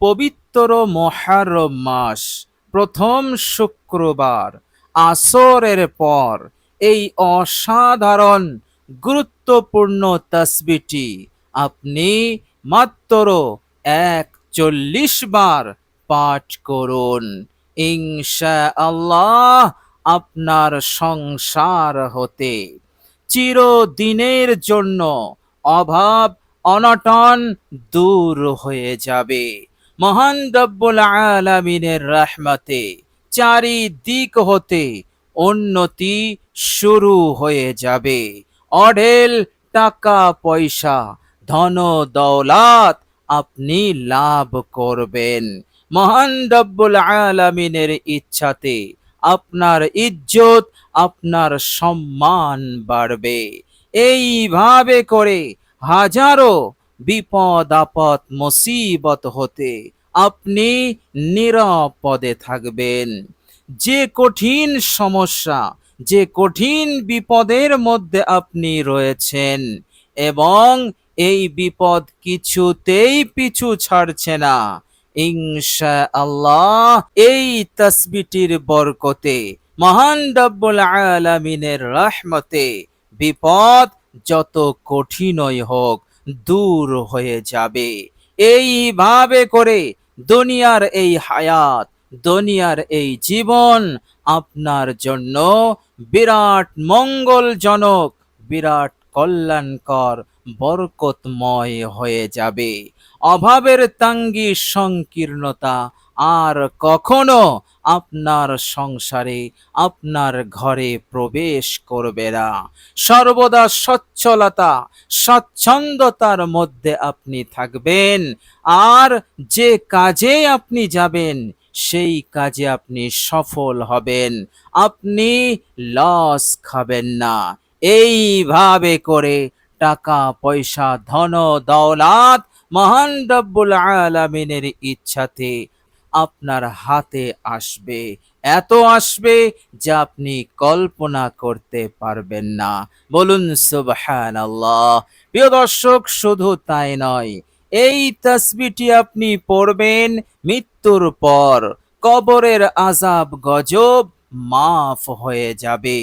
পবিত্র মুহররম মাস প্রথম শুক্রবার আসরের পর এই অসাধারণ গুরুত্বপূর্ণ তাসবিহটি আপনি মাত্র 41 বার পাঠ করুন। ইনশাআল্লাহ আপনার সংসার হতে চিরদিনের জন্য অভাব অনটন দূর হয়ে যাবে। মহান রব্বুল আলামিনের রহমতে চারিদিক হতে উন্নতি শুরু হয়ে যাবে। অঢেল টাকা পয়সা ধন দৌলত আপনি লাভ করবেন। মহান রব্বুল আলামিনের ইচ্ছাতে আপনার ইজ্জত আপনার সম্মান বাড়বে। এইভাবে করে হাজারো বিপদ আপদ মুসিবত হতে আপনি নিরাপদে থাকবেন। যে কঠিন সমস্যা যে কঠিন বিপদের মধ্যে আপনি রয়েছেন এবং এই বিপদ কিছুতেই পিছু ছাড়ছে না, ইনশাআল্লাহ এই তাসবিহটির বরকতে মহান রব্বুল আলামিনের রহমতে বিপদ যত কঠিনই হোক দূর হয়ে যাবে। এইভাবে করে দুনিয়ার এই হায়াত দুনিয়ার এই জীবন আপনার জন্য বিরাট মঙ্গলজনক বিরাট কল্যাণকর বরকতময় হয়ে যাবে। অভাবের তাঙ্গি সংকীর্ণতা আর কখনো আপনার সংসারে আপনার ঘরে প্রবেশ করবে না। সর্বদা সচ্ছলতা স্বচ্ছন্দতার মধ্যে আপনি থাকবেন। আর যে কাজে আপনি যাবেন সেই কাজে আপনি সফল হবেন, আপনি লস খাবেন না। এইভাবে করে টাকা পয়সা ধন দৌলত মহান রব্বুল আলামিনের ইচ্ছাতে আপনার হাতে আসবে। এত আসবে যা আপনি কল্পনা করতে পারবেন না। বলুন সুবহানাল্লাহ। প্রিয় দর্শক, শুধু তাই নয়, এই তাসবিহটি আপনি পড়বেন মৃত্যুর পর কবরের আযাব গজব মাফ হয়ে যাবে।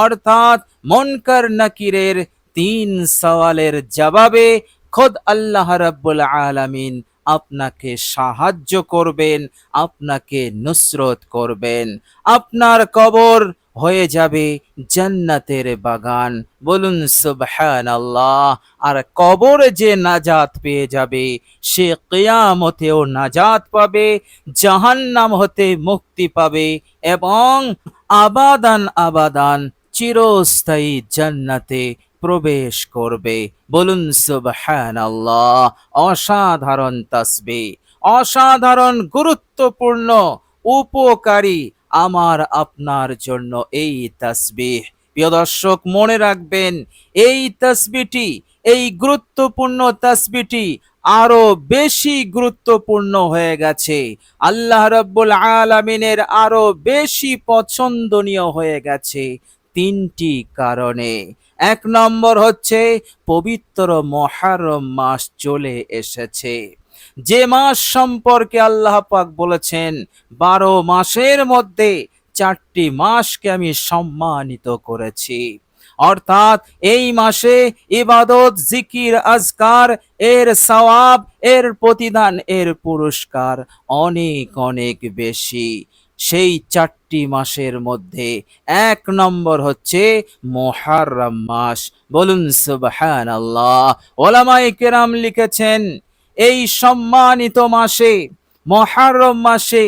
অর্থাৎ মুনকার নাকিরের 3 সওয়ালের জবাবে খোদ আল্লাহ রাব্বুল আলামিন আপনাকে সাহায্য করবেন, আপনাকে নুসরত করবেন। আপনার কবর হয়ে যাবে জান্নাতের বাগান। বলুন সুবহানাল্লাহ। আর কবরে যে নাজাত পেয়ে যাবে সে কিয়ামতেও নাজাত পাবে, জাহান্নাম হতে মুক্তি পাবে এবং আবাদান আবাদান চিরস্থায়ী জান্নাতে প্রবেশ করবে। বলুন সুবহানাল্লাহ। অসাধারণ তাসবিহ, অসাধারণ গুরুত্বপূর্ণ উপকারী আমার আপনার জন্য এই তাসবিহ। প্রিয় দর্শক, মনে রাখবেন এই তাসবিহটি এই গুরুত্বপূর্ণ তাসবিহটি আরো বেশি গুরুত্বপূর্ণ হয়ে গেছে, আল্লাহ রাব্বুল আলামিনের আরো বেশি পছন্দনীয় হয়ে গেছে 3টি কারণে। 1 নম্বর হচ্ছে পবিত্র মুহররম মাস চলে এসেছে, যে মাস সম্পর্কে আল্লাহ পাক বলেছেন 12 মাসের মধ্যে 4টি মাসকে আমি সম্মানিত করেছি। অর্থাৎ এই মাসে ইবাদত জিকির আজকার এর সওয়াব এর প্রতিদান এর পুরস্কার অনেক অনেক বেশি। সেই 4টি মাসের মধ্যে 1 নম্বর হচ্ছে মুহররম মাস। বলুন সুবহানাল্লাহ। উলামায়ে কেরাম লিখেছেন এই সম্মানিত মাসে মুহররম মাসে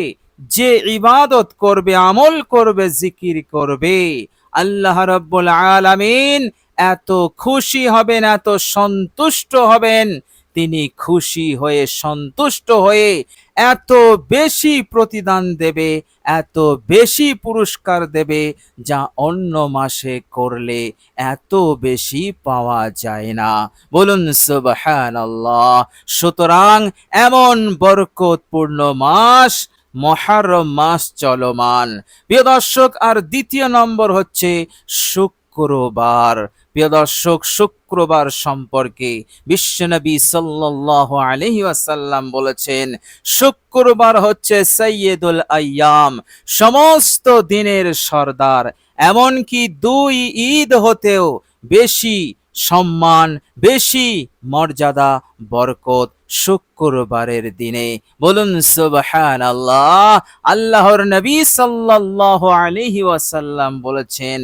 যে ইবাদত করবে আমল করবে জিকির করবে আল্লাহ রাব্বুল আলামিন এত খুশি হবেন এত সন্তুষ্ট হবেন, তিনি খুশি হয়ে সন্তুষ্ট হয়ে এত বেশি প্রতিদান দেবে এত বেশি পুরস্কার দেবে যা অন্য মাসে করলে এত বেশি পাওয়া যায় না। বলুন সুবহানাল্লাহ। সুতরাং এমন বরকতপূর্ণ মাস মুহররম মাস চলমান। প্রিয় দর্শক, আর দ্বিতীয় নম্বর হচ্ছে শুক্রবার। প্রিয় দর্শক, শুক্রবার সম্পর্কে বিশ্বনবী সাল্লাল্লাহু আলাইহি ওয়াসাল্লাম বলেছেন, শুক্রবার হচ্ছে সাইয়্যিদুল আইয়াম, সমস্ত দিনের সর্দার। এমনকি দুই ঈদ হতেও বেশি সম্মান, বেশি মর্যাদা, বরকত শুক্রবারের দিনে। বলুন সুবহানাল্লাহ। আল্লাহর নবী সাল্লাল্লাহু আলাইহি ওয়াসাল্লাম বলেছেন,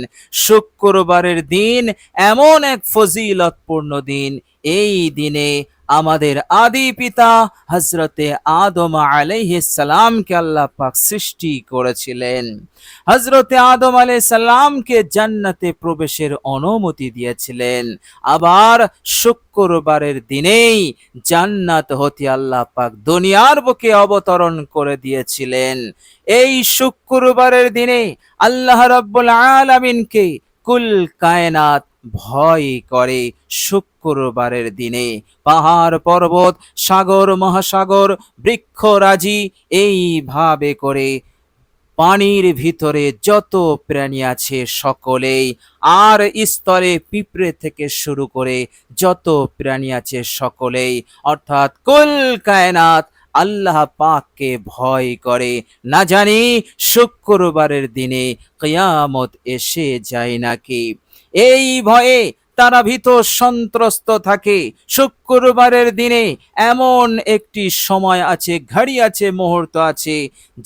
শুক্রবারের দিন এমন এক ফজিলতপূর্ণ দিন, এই দিনে আমাদের আদি পিতা হযরতে আদম আলাইহিস সালামকে আল্লাহ পাক সৃষ্টি করেছিলেন। হযরতে আদম আলাইহিস সালামকে জান্নাতে প্রবেশের অনুমতি দিয়েছিলেন। আবার শুক্রবারের দিনেই জান্নাত হতে আল্লাহ পাক দুনিয়ার বুকে অবতরণ করে দিয়েছিলেন। এই শুক্রবারের দিনে আল্লাহ রাব্বুল আলামিনকে কুল কায়নাত ভয় করে। শুক্রবারের দিনে পাহাড় পর্বত, সাগর মহাসাগর, বৃক্ষরাজি এইভাবে করে পানির ভিতরে যত প্রাণী আছে সকলেই, আর স্তরে পিঁপড়ে থেকে শুরু করে যত প্রাণী আছে সকলেই, অর্থাৎ কুল কায়নাত আল্লাহ পাককে ভয় করে। না জানি শুক্রবারের দিনে কিয়ামত এসে যায় নাকি। এই ভয়ে তারা ভীত সন্ত্রস্ত থাকে। শুক্রবারের দিনে এমন একটি সময় আছে, ঘড়ি আছে, মুহূর্ত আছে,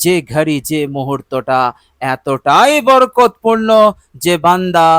যে ঘড়ি, যে মুহূর্তটা এতটাই বরকতপূর্ণ যে বান্দা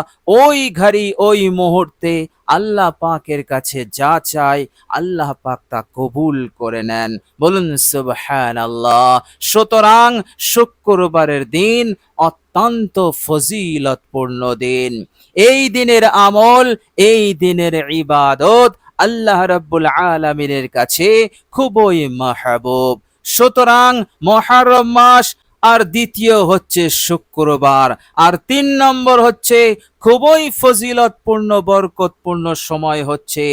ওই ঘড়ি, ওই মুহূর্তে আল্লাহ পাকের কাছে যা চায় আল্লাহ পাক তা কবুল করে নেন। বলুন সুবহানাল্লাহ। সুতরাং শুক্রবারের দিন অত্যন্ত ফজিলতপূর্ণ দিন। এই দিনের আমল, এই দিনের ইবাদত আল্লাহ রাব্বুল আলামিনের কাছে খুবই মাহবুব। সুতরাং মুহররম মাস, আর দ্বিতীয় হচ্ছে শুক্রবার, আর ৩ নম্বর হচ্ছে খুবই ফজিলতপূর্ণ বরকতপূর্ণ সময় হচ্ছে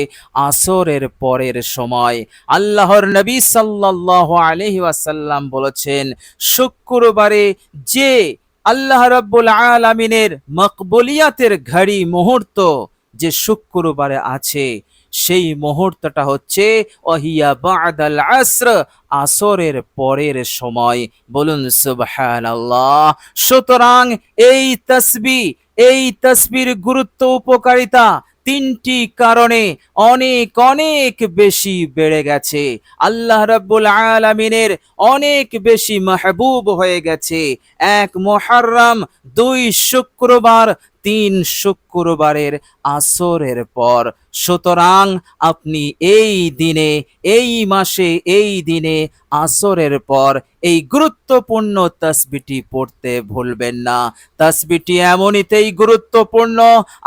আসরের পরের সময়। আল্লাহর নবী সাল্লাল্লাহু আলাইহি ওয়াসাল্লাম বলেছেন, শুক্রবারে যে আল্লাহ রাব্বুল আলামিনের মকবুলিয়াতের ঘড়ি, মুহূর্ত যে শুক্রবারে আছে, সেই মুহূর্তটা হচ্ছে ওয়াহিয়া বাদাল আসর, আসরের পরের সময়। বলুন সুবহানাল্লাহ। সুতরাং এই তাসবিহ, এই তাসবির গুরুত্ব, উপকারিতা ৩টি কারণে অনেক অনেক বেশি বেড়ে গেছে। আল্লাহ রাব্বুল আলামিনের অনেক বেশি মাহবুব হয়ে গেছে। ১ মুহররম, ২ শুক্রবার, ৩ শুক্রবারের আসরের পর। সুতরাং আপনি এই দিনে, এই মাসে, এই দিনে আসরের পর এই গুরুত্বপূর্ণ তাসবিহটি পড়তে ভুলবেন না। তাসবিহটি এমনিতেই গুরুত্বপূর্ণ,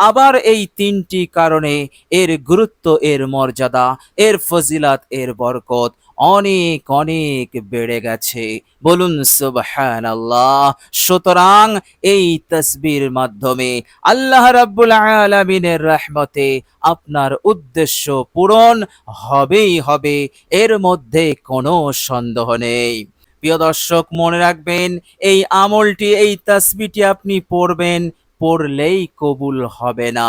আবার এই ৩টি কারণে এর গুরুত্ব, এর মর্যাদা, এর ফজিলত, এর বরকত অনেক অনেক বেড়ে গেছে। বলুন সুবহানাল্লাহ। সুতরাং এই তাসবিহর মাধ্যমে আল্লাহ রাব্বুল আলামিনের রহমতে আপনার উদ্দেশ্য পূরণ হবেই হবে, এর মধ্যে কোনো সন্দেহ নেই। প্রিয় দর্শক, মনে রাখবেন, এই আমলটি, এই তাসবিহটি আপনি পড়বেন, পড়লেই কবুল হবে না।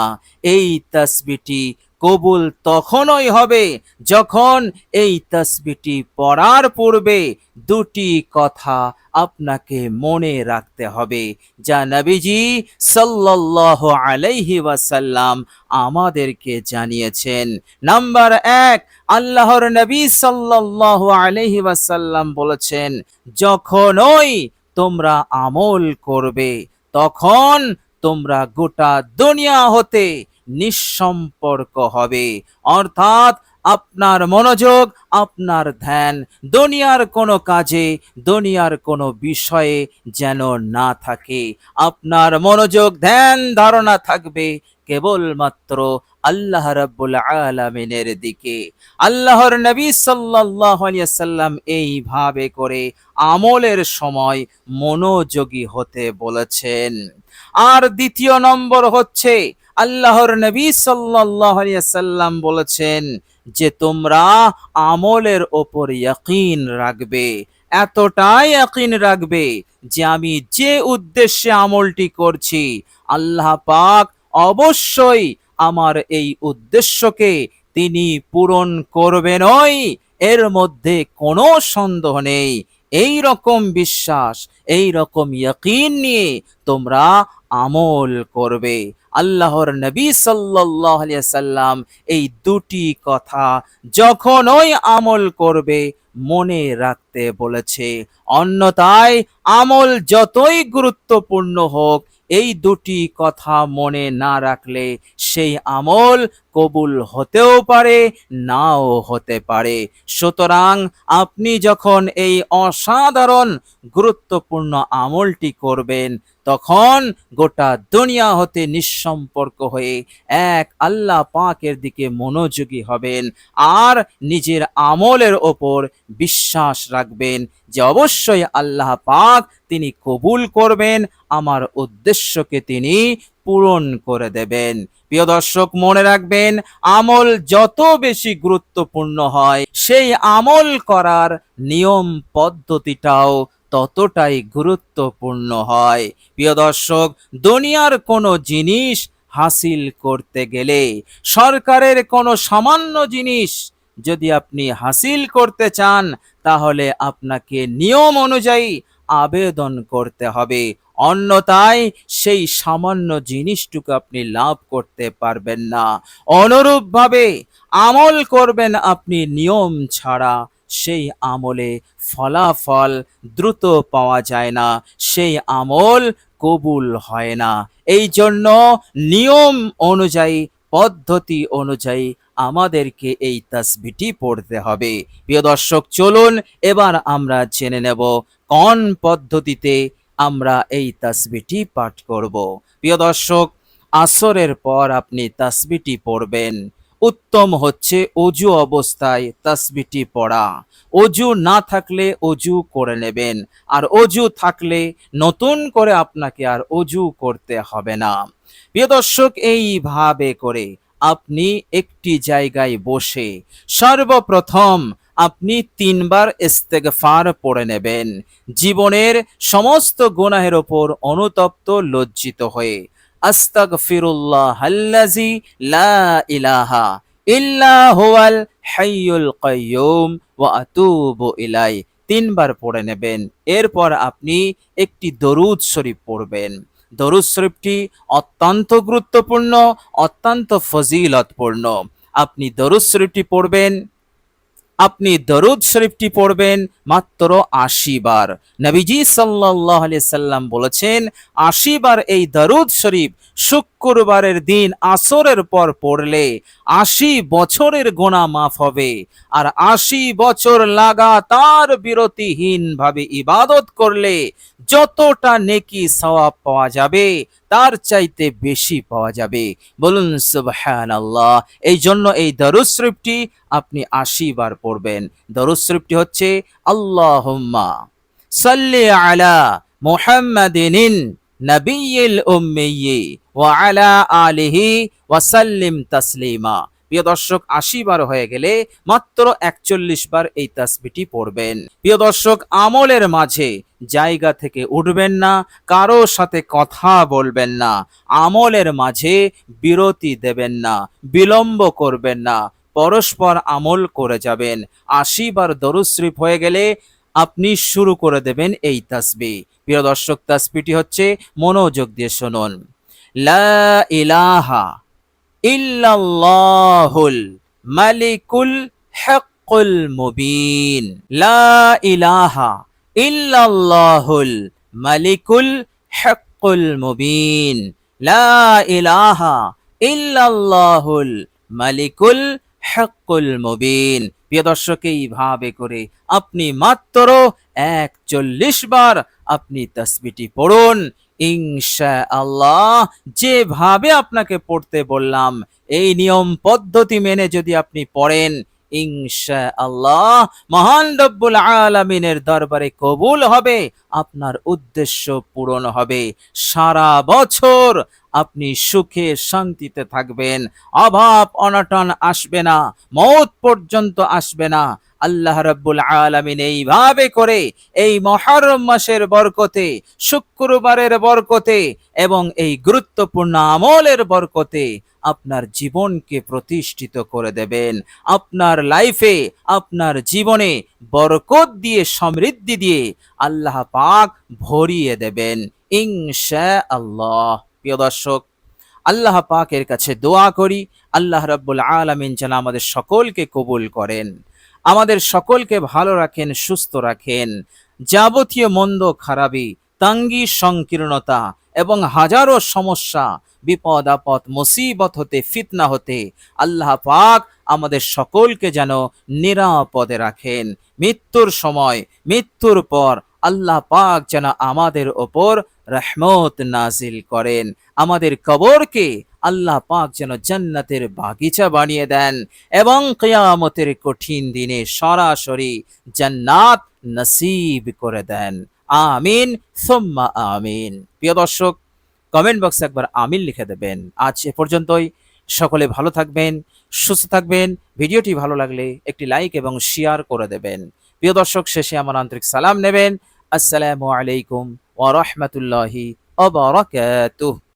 এই তাসবিহটি কবুল তখনই হবে যখন এই তাসবিহটি পড়ার পূর্বে ২টি কথা আপনাকে মনে রাখতে হবে, যা নবীজি সাল্লাল্লাহু আলাইহি ওয়াসাল্লাম আমাদেরকে জানিয়েছেন। নাম্বার ১, আল্লাহর নবী সাল্লাল্লাহু আলাইহি ওয়াসাল্লাম বলেছেন, যখনই তোমরা আমল করবে তখন তোমরা গোটা দুনিয়া হতে নিঃসম্পর্ক হবে। অর্থাৎ আপনার মনোযোগ, আপনার ধ্যান দুনিয়ার কোনো কাজে, দুনিয়ার কোনো বিষয়ে যেন না থাকে। আপনার মনোযোগ, ধ্যান, ধারণা থাকবে কেবলমাত্র আল্লাহ রাব্বুল আলামিনের দিকে। আল্লাহর নবী সাল্লাল্লাহু আলাইহি ওয়াসাল্লাম এইভাবে করে আমলের সময় মনোযোগী হতে বলেছেন। আর ২য় নম্বর হচ্ছে, আল্লাহর নবী সাল্লাল্লাহু আলাইহি ওয়াসাল্লাম বলেছেন যে তোমরা আমলের ওপর ইয়াকিন রাখবে, এতটাই ইয়াকিন রাখবে যে আমি যে উদ্দেশ্যে আমলটি করছি আল্লাহ পাক অবশ্যই আমার এই উদ্দেশ্যকে তিনি পূরণ করবেনই, এর মধ্যে কোনো সন্দেহ নেই। এই রকম বিশ্বাস, এই রকম ইয়াকিন নিয়ে তোমরা আমল করবে। আল্লাহর নবী সাল্লাল্লাহু আলাইহি ওয়াসাল্লাম এই দুটি কথা যখনই আমল করবে মনে রাখতে বলেছে। অন্যথায় আমল যতই গুরুত্বপূর্ণ হোক, এই দুটি কথা মনে না রাখলে সেই আমল কবুল হতেও পারে, নাও হতে পারে। সুতরাং আপনি যখন এই অসাধারণ গুরুত্বপূর্ণ আমলটি করবেন, তখন গোটা দুনিয়া হতে নিঃসম্পর্ক হয়ে এক আল্লাহ পাকের দিকে মনোযোগী হবেন আর নিজের আমলের ওপর বিশ্বাস রাখবেন যে অবশ্যই আল্লাহ পাক তিনি কবুল করবেন, আমার উদ্দেশ্যকে তিনি পূরণ করে দেবেন। প্রিয় দর্শক, মনে রাখবেন, আমল যত বেশি গুরুত্বপূর্ণ হয়, সেই আমল করার নিয়ম পদ্ধতিটাও ততটাই গুরুত্বপূর্ণ হয়। প্রিয় দর্শক, দুনিয়ার কোনো জিনিস হাসিল করতে গেলে, সরকারের কোনো সামান্য জিনিস যদি আপনি হাসিল করতে চান, তাহলে আপনাকে নিয়ম অনুযায়ী আবেদন করতে হবে। অন্যথায় সেই সামান্য জিনিসটুকু আপনি লাভ করতে পারবেন না। অনুরূপভাবে আমল করবেন আপনি নিয়ম ছাড়া, সেই আমলে ফলাফল দ্রুত পাওয়া যায় না, সেই আমল কবুল হয় না। এই জন্য নিয়ম অনুযায়ী, পদ্ধতি অনুযায়ী আমাদেরকে এই তাসবিহটি পড়তে হবে। প্রিয় দর্শক, চলুন এবার আমরা জেনে নেব কোন পদ্ধতিতে আমরা এই তাসবিহটি পাঠ করব। প্রিয় দর্শক, আসরের পর আপনি তাসবিহটি পড়বেন। উত্তম হচ্ছে অজু অবস্থায় তাসবিহটি পড়া। অজু না থাকলে অজু করে নেবেন, আর অজু থাকলে নতুন করে আপনাকে আর অজু করতে হবে না। প্রিয় দর্শক, এইভাবে করে আপনি একটি জায়গায় বসে সর্বপ্রথম আপনি 3 বার ইস্তেগফার পড়ে নেবেন, জীবনের সমস্ত গুনাহের ওপর অনুতপ্ত লজ্জিত হয়ে। আস্তাগফিরুল্লাহাল্লাযী লা ইলাহা ইল্লা হুয়াল হাইয়ুল কাইয়্যুম ওয়া আতুবু ইলাইহি 3 বার পড়ে নেবেন। এরপর আপনি একটি দরুদ শরীফ পড়বেন। দরুদ শরীফটি অত্যন্ত গুরুত্বপূর্ণ, অত্যন্ত ফজিলতপূর্ণ। আপনি দরুদ শরীফটি পড়বেন, আপনি দরুদ শরীফটি পড়বেন মাত্র 80 বার। নবীজি সাল্লাল্লাহু আলাইহি সাল্লাম বলেছেন, 80 বার এই দরুদ শরীফ শুক্রবারের দিন আসরের পর পড়লে 80 বছরের গুনাহ মাফ হবে। আর 80 বছর লাগাতার বিরতিহীন ভাবে ইবাদত করলে যতটা নেকি সওয়াব পাওয়া যাবে, তার চাইতে বেশি পাওয়া যাবে। বলুন সুবহানাল্লাহ। এই জন্য এই দরুদ শরীফটি আপনি 80 বার পড়বেন। দরুদ শরীফটি হচ্ছে, আল্লাহুম্মা সাল্লি আলা মুহাম্মাদিন নবিয়্যিল উম্মিয়্যি ওয়া আলা আলিহি ওয়া সাল্লিম তাসলিমা। প্রিয় দর্শক, 80 বার হয়ে গেলে মাত্র 41 বার এই তাসবিহটি পড়বেন। প্রিয় দর্শক, আমলের মাঝে জায়গা থেকে উঠবেন না, কারো সাথে কথা বলবেন না, আমলের মাঝে বিরতি দেবেন না, বিলম্ব করবেন না, পরস্পর আমল করে যাবেন। 80 বার দরুদ শরীফ হয়ে গেলে আপনি শুরু করে দেবেন এই তাসবিহ। প্রিয় দর্শক, তাসবিহটি হচ্ছে, মনোযোগ দিয়ে শুনুন। লা ইলাহা ইল্লাল্লাহুল মালিকুল হাক্কুল মুবিন। লা ইলাহা ইল্লাল্লাহুল মালিকুল হাক্কুল মুবিন। লা ইলাহা ইল্লাল্লাহুল মালিকুল হাক্কুল মুবিন। প্রিয় দর্শক, এইভাবে করে আপনি মাত্র 41 বার আপনি তাসবিহটি পড়ুন। ইনশাআল্লাহ যেভাবে আপনাকে পড়তে বললাম, এই নিয়ম পদ্ধতি মেনে যদি আপনি পড়েন, ইনশাআল্লাহ মহান রব্বুল আলামিনের দরবারে কবুল হবে, আপনার উদ্দেশ্য পূরণ হবে। সারা বছর আপনি সুখে শান্তিতে থাকবেন, অভাব অনটন আসবে না, মওত পর্যন্ত আসবে না। আল্লাহ রাব্বুল আলামিন এইভাবে করে এই মুহররম মাসের বরকতে, শুক্রবারের বরকতে এবং এই গুরুত্বপূর্ণ আমলের বরকতে আপনার জীবনকে প্রতিষ্ঠিত করে দেবেন। আপনার লাইফে, আপনার জীবনে বরকত দিয়ে, সমৃদ্ধি দিয়ে আল্লাহ পাক ভরিয়ে দেবেন ইনশাআল্লাহ। প্রিয় দর্শক, আল্লাহ পাকের কাছে দোয়া করি আল্লাহ রাব্বুল আলামিন যেন আমাদের সকলকে কবুল করেন, আমাদের সকলকে ভালো রাখেন, সুস্থ রাখেন। যাবতীয় মন্দ খারাপি, তাঙ্গি সংকীর্ণতা এবং হাজারো সমস্যা, বিপদ আপদ, মুসিবত হতে, ফিতনা হতে আল্লাহ পাক আমাদের সকলকে যেন নিরাপদে রাখেন। মৃত্যুর সময়, মৃত্যুর পর আল্লাহ পাক যেন আমাদের ওপর রহমত নাজিল করেন। আমাদের কবরকে আল্লাহ পাক যেন জান্নাতের বাগিচা বানিয়ে দেন এবং কিয়ামতের কঠিন দিনে সরাসরি জান্নাত নসিব করে দেন। আমিন সুম্মা আমিন। প্রিয় দর্শক, কমেন্ট বক্সে একবার আমিন লিখে দেবেন। আজ এ পর্যন্তই। সকলে ভালো থাকবেন, সুস্থ থাকবেন। ভিডিওটি ভালো লাগলে একটি লাইক এবং শেয়ার করে দেবেন। প্রিয় দর্শক, শেষে আমার আন্তরিক সালাম নেবেন। আসসালামু আলাইকুম ওয়া রাহমাতুল্লাহি ওয়া বারাকাতুহু।